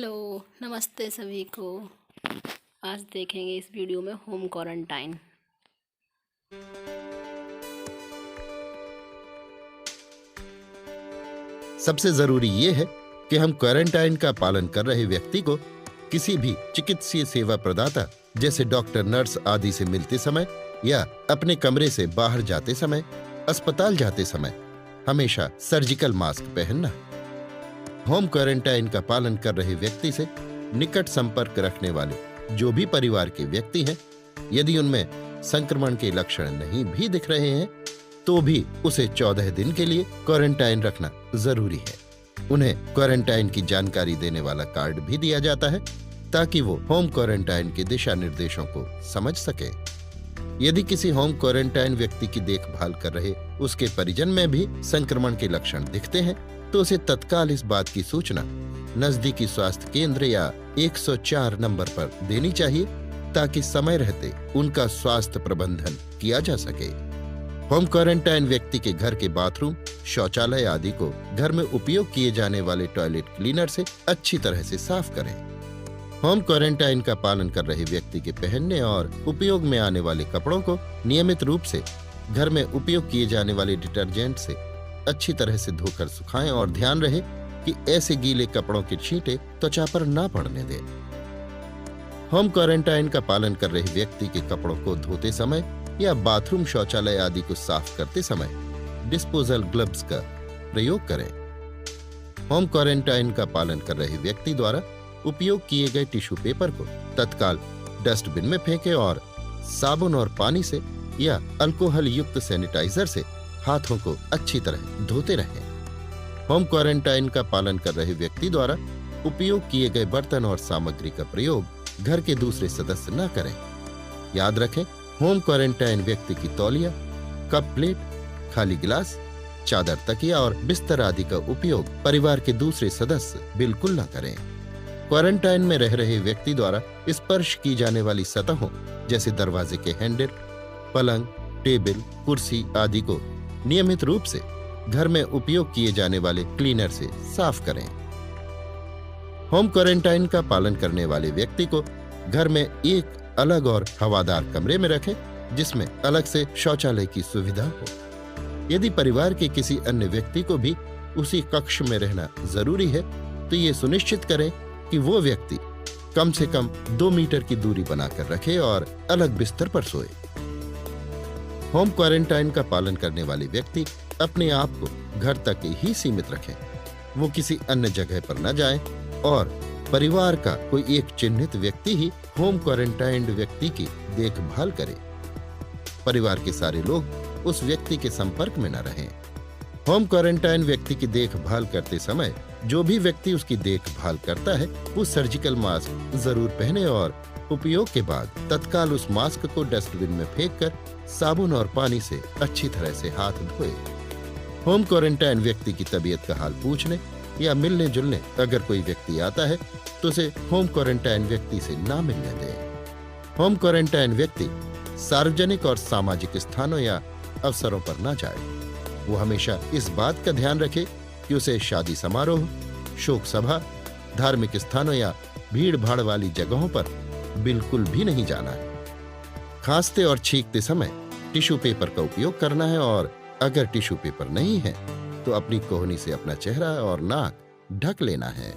Hello, नमस्ते सभी को। आज देखेंगे इस वीडियो में होम क्वारंटाइन। सबसे जरूरी ये है कि हम क्वारंटाइन का पालन कर रहे व्यक्ति को किसी भी चिकित्सीय सेवा प्रदाता जैसे डॉक्टर, नर्स आदि से मिलते समय या अपने कमरे से बाहर जाते समय, अस्पताल जाते समय हमेशा सर्जिकल मास्क पहनना। होम क्वारंटाइन का पालन कर रहे व्यक्ति से निकट संपर्क रखने वाले जो भी परिवार के व्यक्ति हैं, यदि उनमें संक्रमण के लक्षण नहीं भी दिख रहे हैं तो भी उसे 14 दिन के लिए क्वारंटाइन रखना जरूरी है। उन्हें क्वारंटाइन की जानकारी देने वाला कार्ड भी दिया जाता है ताकि वो होम क्वारंटाइन के दिशा निर्देशों को समझ सके। यदि किसी होम क्वारंटाइन व्यक्ति की देखभाल कर रहे उसके परिजन में भी संक्रमण के लक्षण दिखते हैं तो उसे तत्काल इस बात की सूचना नजदीकी स्वास्थ्य केंद्र या 104 नंबर पर देनी चाहिए ताकि समय रहते उनका स्वास्थ्य प्रबंधन किया जा सके। होम क्वारंटाइन व्यक्ति के घर के बाथरूम, शौचालय आदि को घर में उपयोग किए जाने वाले टॉयलेट क्लीनर से अच्छी तरह से साफ करें। होम क्वारंटाइन का पालन कर रहे व्यक्ति के पहनने और उपयोग में आने वाले कपड़ों को नियमित रूप से घर में उपयोग किए जाने वाले डिटर्जेंट से अच्छी तरह से धोकर सुखाएं और ध्यान रहे कि ऐसे गीले कपड़ों के छींटे त्वचा पर ना पड़ने दें। होम क्वारंटाइन का पालन कर रहे व्यक्ति के कपड़ों को धोते समय या बाथरूम, शौचालय आदि को साफ करते समय डिस्पोजल ग्लव्स का प्रयोग करें। होम क्वारंटाइन का पालन कर रहे व्यक्ति द्वारा उपयोग किए गए टिश्यू पेपर को तत्काल डस्टबिन में फेंकें और साबुन और पानी से या अल्कोहल युक्त सैनिटाइजर से हाथों को अच्छी तरह धोते रहें। होम क्वारंटाइन का पालन कर रहे व्यक्ति द्वारा उपयोग किए गए बर्तन और सामग्री का प्रयोग घर के दूसरे सदस्य न करें। याद रखें, होम क्वारंटाइन व्यक्ति की तौलिया, कप प्लेट, खाली गिलास, चादर, तकिया और बिस्तर आदि का उपयोग परिवार के दूसरे सदस्य बिल्कुल न करें। क्वारंटाइन में रह रहे व्यक्ति द्वारा स्पर्श की जाने वाली सतहों जैसे दरवाजे के हैंडल, पलंग, टेबल, कुर्सी आदि को नियमित रूप से घर में उपयोग किए जाने वाले क्लीनर से साफ करें। होम क्वारंटाइन का पालन करने वाले व्यक्ति को घर में एक अलग और हवादार कमरे में रखें जिसमें अलग से शौचालय की सुविधा हो। यदि परिवार के किसी अन्य व्यक्ति को भी उसी कक्ष में रहना जरूरी है तो ये सुनिश्चित करें कि वो व्यक्ति कम से कम 2 मीटर की दूरी बनाकर रखे और अलग बिस्तर पर सोए। होम क्वारंटाइन का पालन करने वाले व्यक्ति अपने आप को घर तक ही सीमित रखें। वो किसी अन्य जगह पर न जाएं और परिवार का कोई एक चिन्हित व्यक्ति ही होम क्वारंटाइन्ड व्यक्ति की देखभाल करे। परिवार के सारे लोग उस व्यक्ति के संपर्क में न रहें। होम क्वारंटाइन व्यक्ति की देखभाल करते समय जो भी व्यक्ति उसकी देखभाल करता है वो सर्जिकल मास्क जरूर पहने और उपयोग के बाद तत्काल उस मास्क को डस्टबिन में फेंककर साबुन और पानी से अच्छी तरह से हाथ धोए। होम क्वारंटाइन व्यक्ति की तबीयत का हाल पूछने या मिलने जुलने अगर कोई व्यक्ति आता है तो उसे होम क्वारंटाइन व्यक्ति से ना मिलने दें। होम क्वारंटाइन व्यक्ति सार्वजनिक और सामाजिक स्थानों या अवसरों पर ना जाए। वो हमेशा इस बात का ध्यान रखे कि उसे शादी समारोह, शोक सभा, धार्मिक स्थानों या भीड़ भाड़ वाली जगहों पर बिल्कुल भी नहीं जाना है। खांसते और छींकते समय टिश्यू पेपर का उपयोग करना है और अगर टिश्यू पेपर नहीं है तो अपनी कोहनी से अपना चेहरा और नाक ढक लेना है।